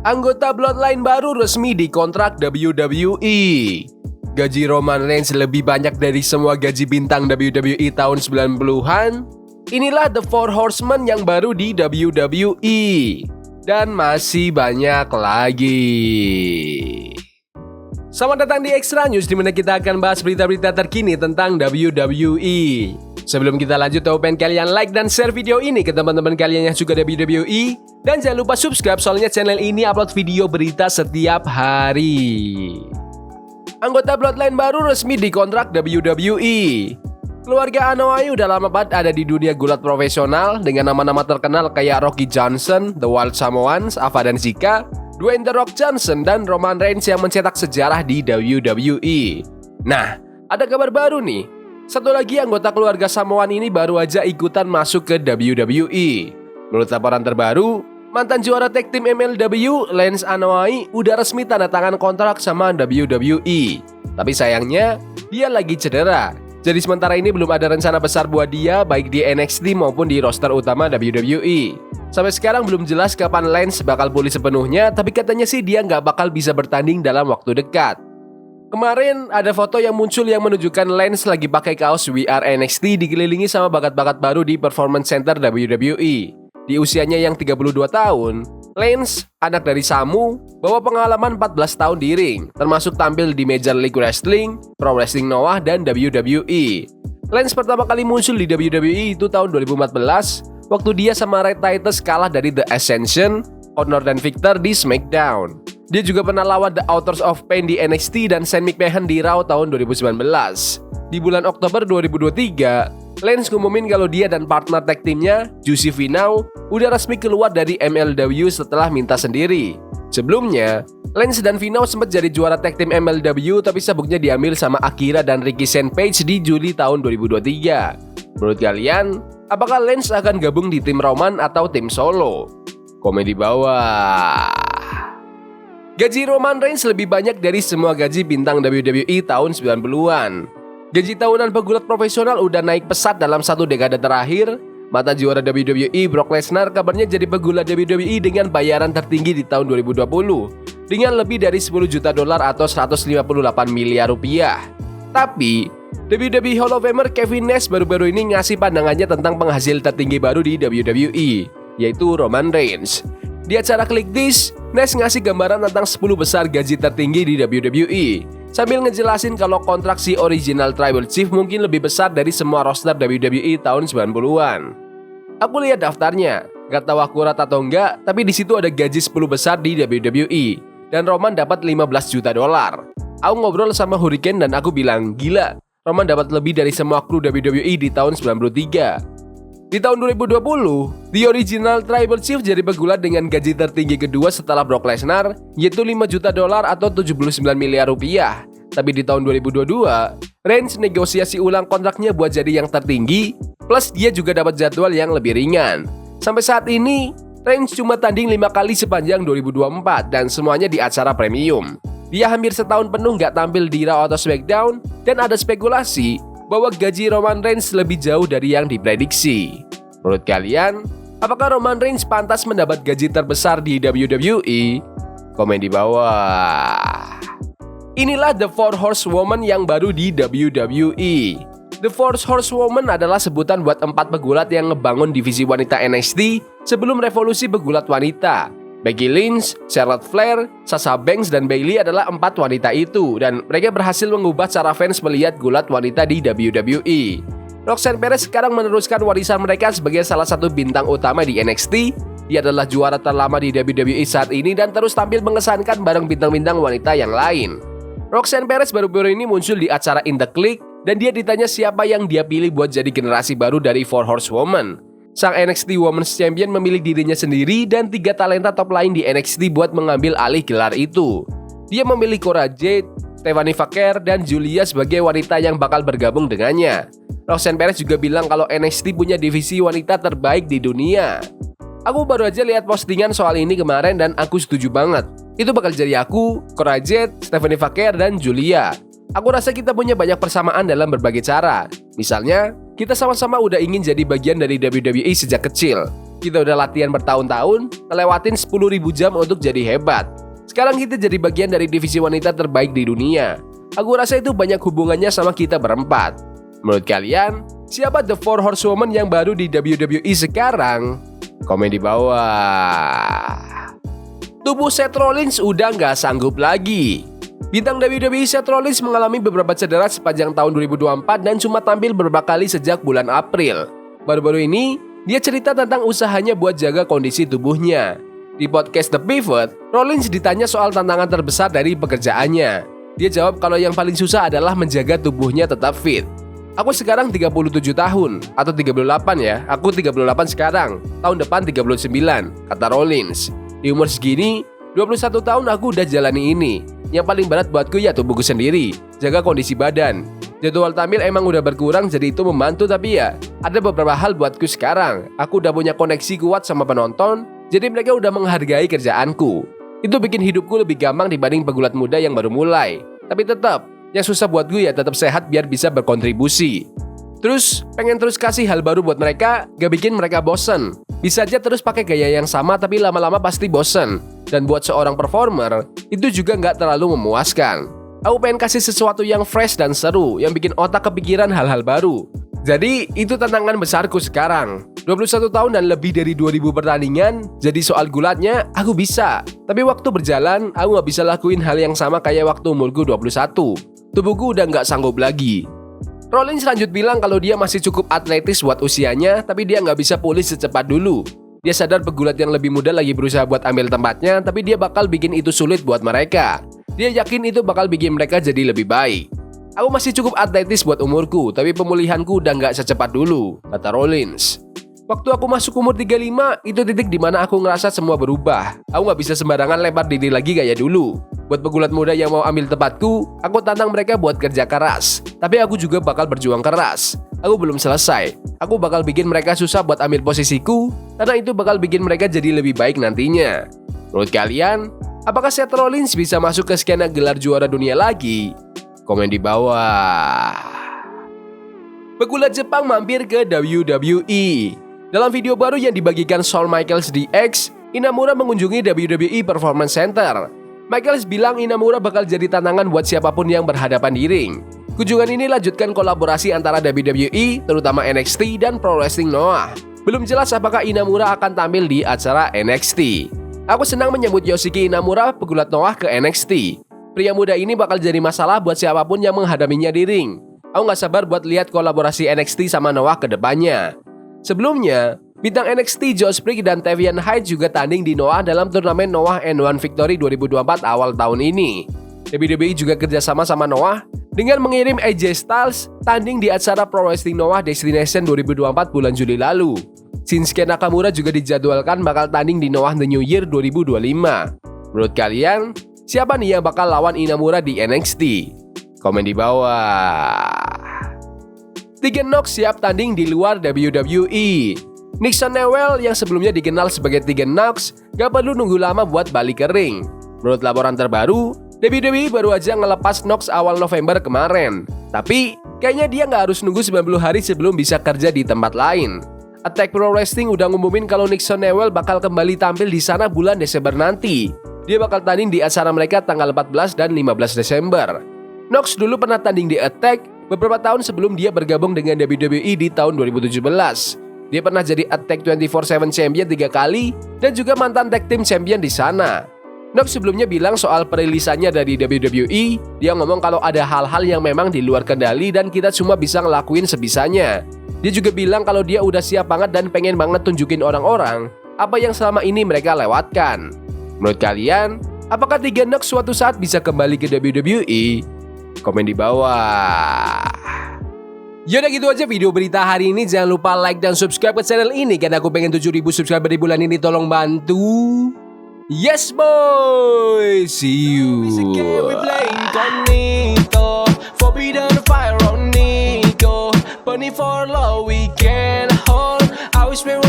Anggota Bloodline baru resmi dikontrak WWE. Gaji Roman Reigns lebih banyak dari semua gaji bintang WWE tahun 90-an. Inilah The Four Horsemen yang baru di WWE. Dan masih banyak lagi. Selamat datang di Extra News, di mana kita akan bahas berita-berita terkini tentang WWE. Sebelum kita lanjut, aku pengen kalian like dan share video ini ke teman-teman kalian yang suka WWE. Dan jangan lupa subscribe, soalnya channel ini upload video berita setiap hari. Anggota Bloodline baru resmi dikontrak WWE. Keluarga Anoa'i udah lama banget ada di dunia gulat profesional dengan nama-nama terkenal kayak Rocky Johnson, The Wild Samoans, Ava dan Zika, Dwayne The Rock Johnson, dan Roman Reigns yang mencetak sejarah di WWE. Nah, ada kabar baru nih. Satu lagi anggota keluarga Samoan ini baru aja ikutan masuk ke WWE. Menurut laporan terbaru, mantan juara tag team MLW, Lance Anoa'i, udah resmi tanda tangan kontrak sama WWE. Tapi sayangnya, dia lagi cedera. Jadi sementara ini belum ada rencana besar buat dia, baik di NXT maupun di roster utama WWE. Sampai sekarang belum jelas kapan Lance bakal pulih sepenuhnya, tapi katanya sih dia nggak bakal bisa bertanding dalam waktu dekat. Kemarin ada foto yang muncul yang menunjukkan Lance lagi pakai kaos We Are NXT dikelilingi sama bakat-bakat baru di Performance Center WWE. Di usianya yang 32 tahun, Lance, anak dari Samu, bawa pengalaman 14 tahun di ring, termasuk tampil di Major League Wrestling, Pro Wrestling Noah, dan WWE. Lance pertama kali muncul di WWE itu tahun 2014, waktu dia sama Red Titus kalah dari The Ascension, Honor dan Victor di SmackDown. Dia juga pernah lawan The Authors of Pain di NXT dan Shane McMahon di Raw tahun 2019. Di bulan Oktober 2023, Lance ngumumin kalau dia dan partner tag timnya, Jussi Finau, udah resmi keluar dari MLW setelah minta sendiri. Sebelumnya, Lance dan Finau sempat jadi juara tag team MLW, tapi sabuknya diambil sama Akira dan Ricky Shane Page di Juli tahun 2023. Menurut kalian, apakah Lance akan gabung di tim Roman atau tim solo? Komen di bawah. Gaji Roman Reigns lebih banyak dari semua gaji bintang WWE tahun 90-an. Gaji tahunan pegulat profesional udah naik pesat dalam satu dekade terakhir. Mantan juara WWE Brock Lesnar kabarnya jadi pegulat WWE dengan bayaran tertinggi di tahun 2020 dengan lebih dari 10 juta dolar atau 158 miliar rupiah. Tapi WWE Hall of Famer Kevin Nash baru-baru ini ngasih pandangannya tentang penghasil tertinggi baru di WWE, yaitu Roman Reigns. Di acara Click This, Nash ngasih gambaran tentang 10 besar gaji tertinggi di WWE, sambil ngejelasin kalau kontrak si original Tribal Chief mungkin lebih besar dari semua roster WWE tahun 90-an. Aku lihat daftarnya, gak tahu akurat atau enggak, tapi di situ ada gaji 10 besar di WWE, dan Roman dapat 15 juta dolar. Aku ngobrol sama Hurricane dan aku bilang, gila, Roman dapat lebih dari semua kru WWE di tahun 93. Di tahun 2020, The Original Tribal Chief jadi pegulat dengan gaji tertinggi kedua setelah Brock Lesnar, yaitu 5 juta dolar atau 79 miliar rupiah. Tapi di tahun 2022, Reigns negosiasi ulang kontraknya buat jadi yang tertinggi, plus dia juga dapat jadwal yang lebih ringan. Sampai saat ini, Reigns cuma tanding 5 kali sepanjang 2024 dan semuanya di acara premium. Dia hampir setahun penuh nggak tampil di Raw atau SmackDown, dan ada spekulasi bahwa gaji Roman Reigns lebih jauh dari yang diprediksi. Menurut kalian, apakah Roman Reigns pantas mendapat gaji terbesar di WWE? Komen di bawah. Inilah The Four Horsewomen yang baru di WWE. The Four Horsewomen adalah sebutan buat 4 pegulat yang ngebangun divisi wanita NXT sebelum revolusi pegulat wanita. Becky Lynch, Charlotte Flair, Sasha Banks, dan Bayley adalah 4 wanita itu, dan mereka berhasil mengubah cara fans melihat gulat wanita di WWE. Roxanne Perez sekarang meneruskan warisan mereka sebagai salah satu bintang utama di NXT. Dia adalah juara terlama di WWE saat ini dan terus tampil mengesankan bareng bintang-bintang wanita yang lain. Roxanne Perez baru-baru ini muncul di acara In The Click, dan dia ditanya siapa yang dia pilih buat jadi generasi baru dari Four Horsewomen. Sang NXT Women's Champion memilih dirinya sendiri dan 3 talenta top lain di NXT buat mengambil alih gelar itu. Dia memilih Cora Jade, Stephanie Vaquer, dan Julia sebagai wanita yang bakal bergabung dengannya. Roxanne Perez juga bilang kalau NXT punya divisi wanita terbaik di dunia. Aku baru aja lihat postingan soal ini kemarin dan aku setuju banget. Itu bakal jadi aku, Cora Jade, Stephanie Vaquer, dan Julia. Aku rasa kita punya banyak persamaan dalam berbagai cara. Misalnya, kita sama-sama udah ingin jadi bagian dari WWE sejak kecil. Kita udah latihan bertahun-tahun, ngelewatin 10.000 jam untuk jadi hebat. Sekarang kita jadi bagian dari divisi wanita terbaik di dunia. Aku rasa itu banyak hubungannya sama kita berempat. Menurut kalian, siapa The Four Horsewomen yang baru di WWE sekarang? Komen di bawah. Tubuh Seth Rollins udah nggak sanggup lagi. Bintang WWE Seth Rollins mengalami beberapa cedera sepanjang tahun 2024 dan cuma tampil beberapa kali sejak bulan April. Baru-baru ini, dia cerita tentang usahanya buat jaga kondisi tubuhnya. Di podcast The Pivot, Rollins ditanya soal tantangan terbesar dari pekerjaannya. Dia jawab kalau yang paling susah adalah menjaga tubuhnya tetap fit. Aku sekarang 37 tahun, atau 38 ya, aku 38 sekarang, tahun depan 39, kata Rollins. Di umur segini, 21 tahun aku udah jalani ini. Yang paling berat buatku ya tubuhku sendiri, jaga kondisi badan. Jadwal tampil emang udah berkurang jadi itu membantu tapi ya, ada beberapa hal buatku sekarang. Aku udah punya koneksi kuat sama penonton, jadi mereka udah menghargai kerjaanku. Itu bikin hidupku lebih gampang dibanding pegulat muda yang baru mulai. Tapi tetap, yang susah buatku ya tetap sehat biar bisa berkontribusi. Terus, pengen terus kasih hal baru buat mereka, gak bikin mereka bosen. Bisa aja terus pakai gaya yang sama tapi lama-lama pasti bosen. Dan buat seorang performer, itu juga gak terlalu memuaskan. Aku pengen kasih sesuatu yang fresh dan seru, yang bikin otak kepikiran hal-hal baru. Jadi, itu tantangan besarku sekarang. 21 tahun dan lebih dari 2000 pertandingan, jadi soal gulatnya, aku bisa. Tapi waktu berjalan, aku gak bisa lakuin hal yang sama kayak waktu umurku 21. Tubuhku udah gak sanggup lagi. Rollins lanjut bilang kalau dia masih cukup atletis buat usianya, tapi dia nggak bisa pulih secepat dulu. Dia sadar pegulat yang lebih muda lagi berusaha buat ambil tempatnya, tapi dia bakal bikin itu sulit buat mereka. Dia yakin itu bakal bikin mereka jadi lebih baik. Aku masih cukup atletis buat umurku, tapi pemulihanku udah nggak secepat dulu, kata Rollins. Waktu aku masuk umur 35, itu titik dimana aku ngerasa semua berubah. Aku gak bisa sembarangan lempar diri lagi kayak dulu. Buat pegulat muda yang mau ambil tempatku, aku tantang mereka buat kerja keras. Tapi aku juga bakal berjuang keras. Aku belum selesai. Aku bakal bikin mereka susah buat ambil posisiku, karena itu bakal bikin mereka jadi lebih baik nantinya. Menurut kalian, apakah Seth Rollins bisa masuk ke skena gelar juara dunia lagi? Komen di bawah. Pegulat Jepang mampir ke WWE. Dalam video baru yang dibagikan Shawn Michaels di X, Inamura mengunjungi WWE Performance Center. Michaels bilang Inamura bakal jadi tantangan buat siapapun yang berhadapan di ring. Kunjungan ini lanjutkan kolaborasi antara WWE, terutama NXT dan Pro Wrestling Noah. Belum jelas apakah Inamura akan tampil di acara NXT. Aku senang menyambut Yoshiki Inamura, pegulat Noah, ke NXT. Pria muda ini bakal jadi masalah buat siapapun yang menghadapinya di ring. Aku gak sabar buat lihat kolaborasi NXT sama Noah ke depannya. Sebelumnya, bintang NXT Josh Briggs dan Tavian Hyde juga tanding di Noah dalam turnamen Noah N1 Victory 2024 awal tahun ini. WWE juga kerjasama sama Noah dengan mengirim AJ Styles tanding di acara Pro Wrestling Noah Destination 2024 bulan Juli lalu. Shinsuke Nakamura juga dijadwalkan bakal tanding di Noah The New Year 2025. Menurut kalian, siapa nih yang bakal lawan Inamura di NXT? Komen di bawah. Tegan Nox siap tanding di luar WWE. Nixon Newell yang sebelumnya dikenal sebagai Tegan Nox gak perlu nunggu lama buat balik ke ring. Menurut laporan terbaru, WWE baru aja ngelepas Nox awal November kemarin. Tapi kayaknya dia gak harus nunggu 90 hari sebelum bisa kerja di tempat lain. Attack Pro Wrestling udah ngumumin kalau Nixon Newell bakal kembali tampil di sana bulan Desember nanti. Dia bakal tanding di acara mereka tanggal 14 dan 15 Desember. Nox dulu pernah tanding di Attack beberapa tahun sebelum dia bergabung dengan WWE di tahun 2017. Dia pernah jadi Attack 24/7 Champion 3 kali dan juga mantan Tag Team Champion di sana. Nox sebelumnya bilang soal perilisannya dari WWE, dia ngomong kalau ada hal-hal yang memang di luar kendali dan kita cuma bisa ngelakuin sebisanya. Dia juga bilang kalau dia udah siap banget dan pengen banget tunjukin orang-orang apa yang selama ini mereka lewatkan. Menurut kalian, apakah Tegan Nox suatu saat bisa kembali ke WWE? Komen di bawah. Yaudah gitu aja video berita hari ini. Jangan lupa like dan subscribe ke channel ini karena aku pengen 7.000 subscriber di bulan ini. Tolong bantu. Yes boy. See you. Forbidden fire on Nico. Burning for love we can hold. I wish we were